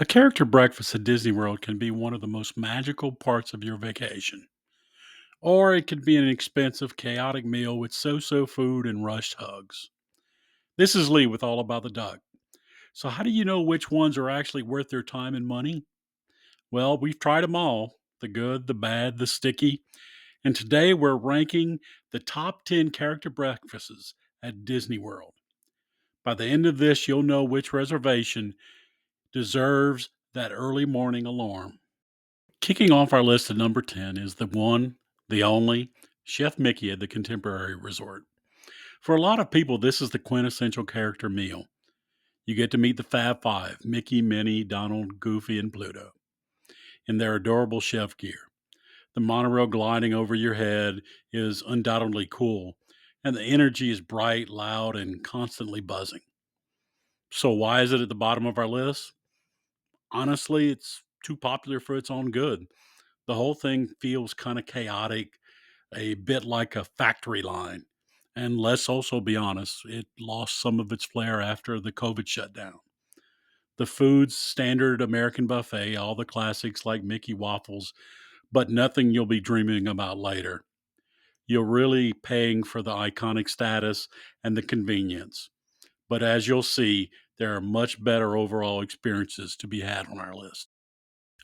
A character breakfast at Disney World can be one of the most magical parts of your vacation, or it could be an expensive, chaotic meal with so food and rushed hugs. This is Lee with All About the Duck. So, how do you know which ones are actually worth their time and money? Well, we've tried them all, the good, the bad, the sticky, and today we're ranking the top 10 character breakfasts at Disney World. By the end of this, you'll know which reservation deserves that early morning alarm. Kicking off our list at number 10 is the one, the only Chef Mickey at the Contemporary Resort. For a lot of people, this is the quintessential character meal. You get to meet the Fab Five Mickey, Minnie, Donald, Goofy, and Pluto in their adorable chef gear. The monorail gliding over your head is undoubtedly cool, and the energy is bright, loud, and constantly buzzing. So, why is it at the bottom of our list? Honestly, it's too popular for its own good. The whole thing feels kind of chaotic, a bit like a factory line. And let's also be honest, it lost some of its flair after the COVID shutdown. The food's standard American buffet, all the classics like Mickey waffles, but nothing you'll be dreaming about later. You're really paying for the iconic status and the convenience. But as you'll see, there are much better overall experiences to be had on our list.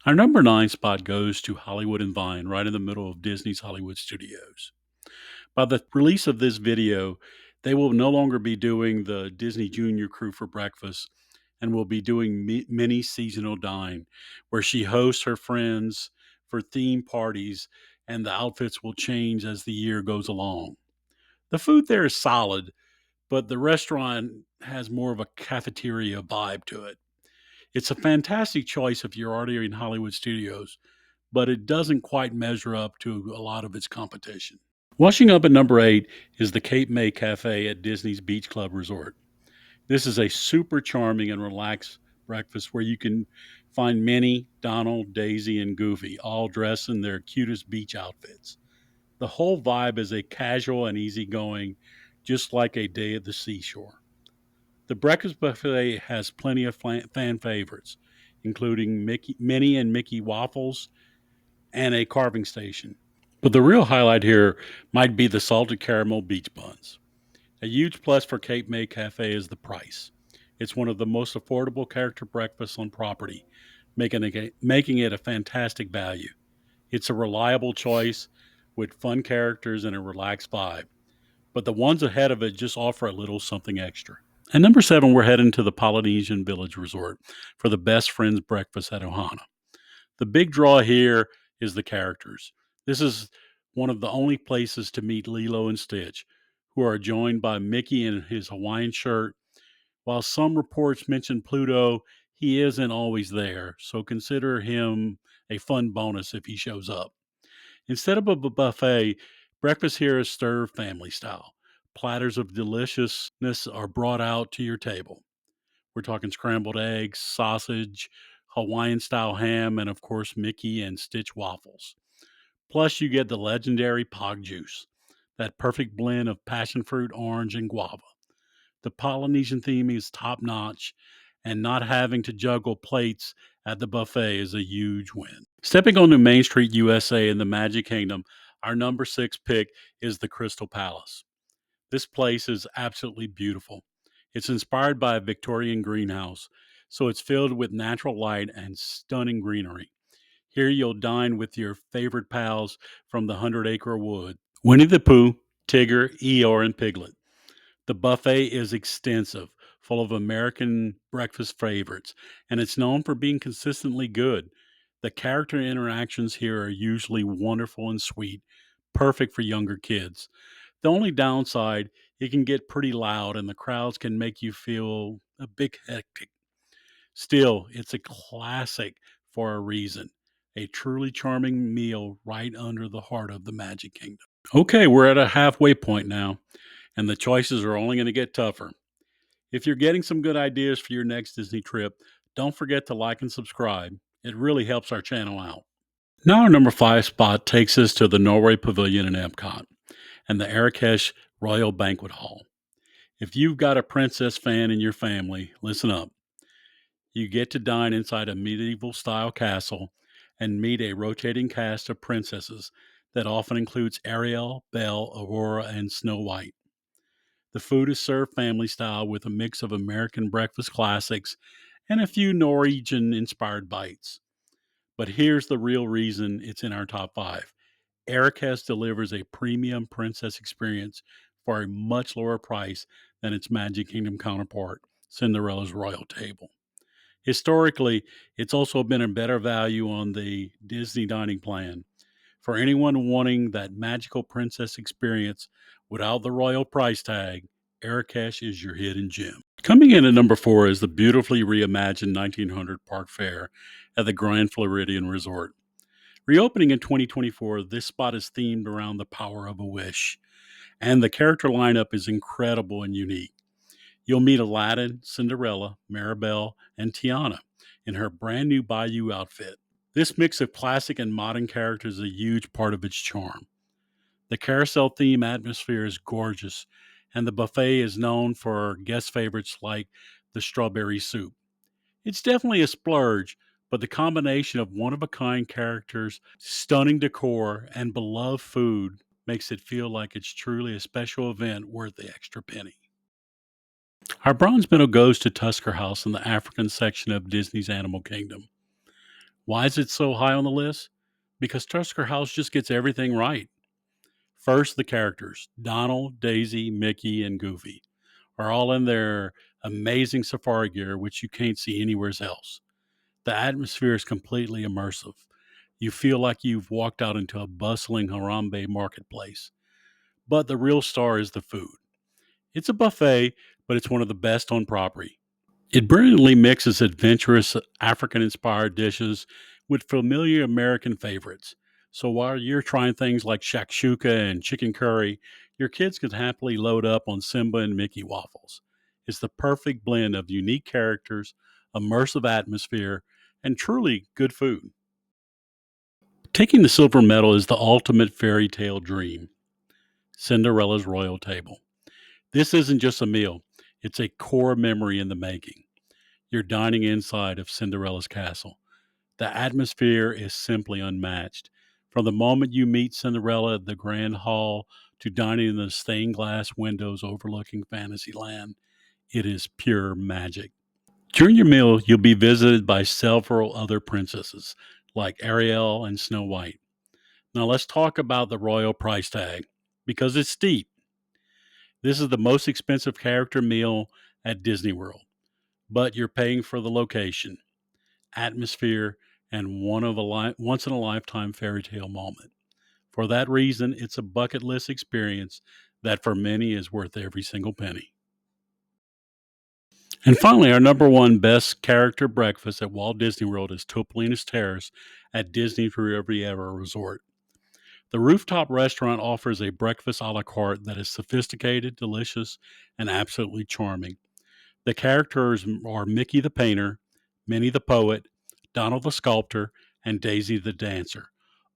Our number 9 spot goes to Hollywood and Vine, right in the middle of Disney's Hollywood Studios. By the release of this video, they will no longer be doing the Disney Junior crew for breakfast and will be doing mini seasonal dine, where she hosts her friends for theme parties and the outfits will change as the year goes along. The food there is solid, but the restaurant has more of a cafeteria vibe to it. It's a fantastic choice if you're already in Hollywood Studios, but it doesn't quite measure up to a lot of its competition. Washing up at number 8 is the Cape May Cafe at Disney's Beach Club Resort. This is a super charming and relaxed breakfast where you can find Minnie, Donald, Daisy, and Goofy all dressed in their cutest beach outfits. The whole vibe is a casual and easygoing, just like a day at the seashore. The breakfast buffet has plenty of fan favorites, including Minnie and Mickey waffles and a carving station. But the real highlight here might be the salted caramel beach buns. A huge plus for Cape May Cafe is the price. It's one of the most affordable character breakfasts on property, making it a fantastic value. It's a reliable choice with fun characters and a relaxed vibe, but the ones ahead of it just offer a little something extra. At number 7, we're heading to the Polynesian Village Resort for the best friends breakfast at Ohana. The big draw here is the characters. This is one of the only places to meet Lilo and Stitch, who are joined by Mickey in his Hawaiian shirt. While some reports mention Pluto, he isn't always there, so consider him a fun bonus if he shows up. Instead of a buffet, breakfast here is served family style. Platters of deliciousness are brought out to your table. We're talking scrambled eggs, sausage, Hawaiian style ham, and of course, Mickey and Stitch waffles. Plus, you get the legendary Pog juice, that perfect blend of passion fruit, orange, and guava. The Polynesian theme is top notch, and not having to juggle plates at the buffet is a huge win. Stepping onto Main Street, USA in the Magic Kingdom, our number 6 pick is the Crystal Palace. This place is absolutely beautiful. It's inspired by a Victorian greenhouse, so it's filled with natural light and stunning greenery. Here you'll dine with your favorite pals from the Hundred Acre Wood Winnie the Pooh, Tigger, Eeyore, and Piglet. The buffet is extensive, full of American breakfast favorites, and it's known for being consistently good. The character interactions here are usually wonderful and sweet, perfect for younger kids. The only downside, it can get pretty loud and the crowds can make you feel a bit hectic. Still, it's a classic for a reason. A truly charming meal right under the heart of the Magic Kingdom. Okay, we're at a halfway point now, and the choices are only going to get tougher. If you're getting some good ideas for your next Disney trip, don't forget to like and subscribe. It really helps our channel out. Now, our number 5 spot takes us to the Norway Pavilion in Epcot and the Akershus Royal Banquet Hall. If you've got a princess fan in your family, listen up. You get to dine inside a medieval style castle and meet a rotating cast of princesses that often includes Ariel, Belle, Aurora, and Snow White. The food is served family style with a mix of American breakfast classics and a few Norwegian inspired bites. But here's the real reason it's in our top five. Akershus delivers a premium princess experience for a much lower price than its Magic Kingdom counterpart, Cinderella's Royal Table. Historically, it's also been a better value on the Disney dining plan. For anyone wanting that magical princess experience without the royal price tag, Akershus is your hidden gem. Coming in at number four is the beautifully reimagined 1900 Park Fair at the Grand Floridian Resort. Reopening in 2024, this spot is themed around the power of a wish, and the character lineup is incredible and unique. You'll meet Aladdin, Cinderella, Maribel, and Tiana in her brand new Bayou outfit. This mix of classic and modern characters is a huge part of its charm. The carousel theme atmosphere is gorgeous, and the buffet is known for guest favorites like the strawberry soup. It's definitely a splurge, but the combination of one of a kind characters, stunning decor, and beloved food makes it feel like it's truly a special event worth the extra penny. Our bronze medal goes to Tusker House in the African section of Disney's Animal Kingdom. Why is it so high on the list? Because Tusker House just gets everything right. First, the characters Donald, Daisy, Mickey, and Goofy are all in their amazing safari gear, which you can't see anywhere else. The atmosphere is completely immersive. You feel like you've walked out into a bustling Harambe marketplace. But the real star is the food. It's a buffet, but it's one of the best on property. It brilliantly mixes adventurous African inspired dishes with familiar American favorites. So while you're trying things like shakshuka and chicken curry, your kids can happily load up on Simba and Mickey waffles. It's the perfect blend of unique characters, immersive atmosphere, and truly good food. Taking the silver medal is the ultimate fairy tale dream, Cinderella's Royal Table. This isn't just a meal, it's a core memory in the making. You're dining inside of Cinderella's castle. The atmosphere is simply unmatched. From the moment you meet Cinderella at the Grand Hall to dining in the stained glass windows overlooking Fantasyland, it is pure magic. During your meal, you'll be visited by several other princesses like Ariel and Snow White. Now, let's talk about the royal price tag because it's steep. This is the most expensive character meal at Disney World, but you're paying for the location, atmosphere, and once in a lifetime fairy tale moment. For that reason, it's a bucket list experience that for many is worth every single penny. And finally, our number one best character breakfast at Walt Disney World is Topolino's Terrace at Disney's Riviera Resort. The rooftop restaurant offers a breakfast a la carte that is sophisticated, delicious, and absolutely charming. The characters are Mickey the painter, Minnie the poet, Donald the sculptor, and Daisy the dancer,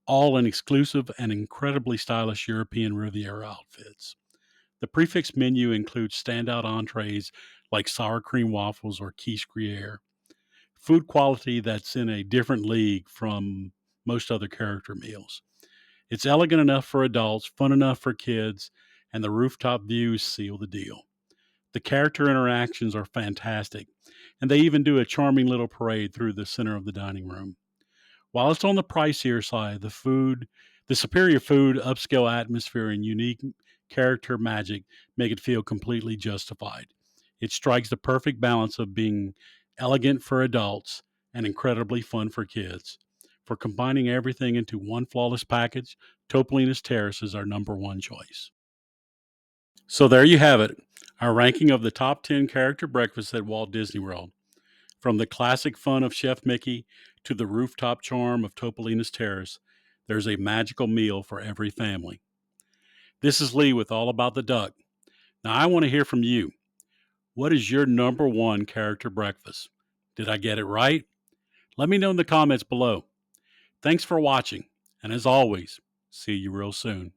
all in exclusive and incredibly stylish European Riviera outfits. The prefix menu includes standout entrees like sour cream waffles or quiche Gruyere, food quality that's in a different league from most other character meals. It's elegant enough for adults, fun enough for kids, and the rooftop views seal the deal. The character interactions are fantastic, and they even do a charming little parade through the center of the dining room. While it's on the pricier side, the superior food, upscale atmosphere, and unique character magic make it feel completely justified. It strikes the perfect balance of being elegant for adults and incredibly fun for kids. For combining everything into one flawless package, Topolino's Terrace is our number one choice. So there you have it, our ranking of the top 10 character breakfasts at Walt Disney World. From the classic fun of Chef Mickey to the rooftop charm of Topolino's Terrace, there's a magical meal for every family. This is Lee with All About the Duck. Now, I want to hear from you. What is your number one character breakfast? Did I get it right? Let me know in the comments below. Thanks for watching, and as always, see you real soon.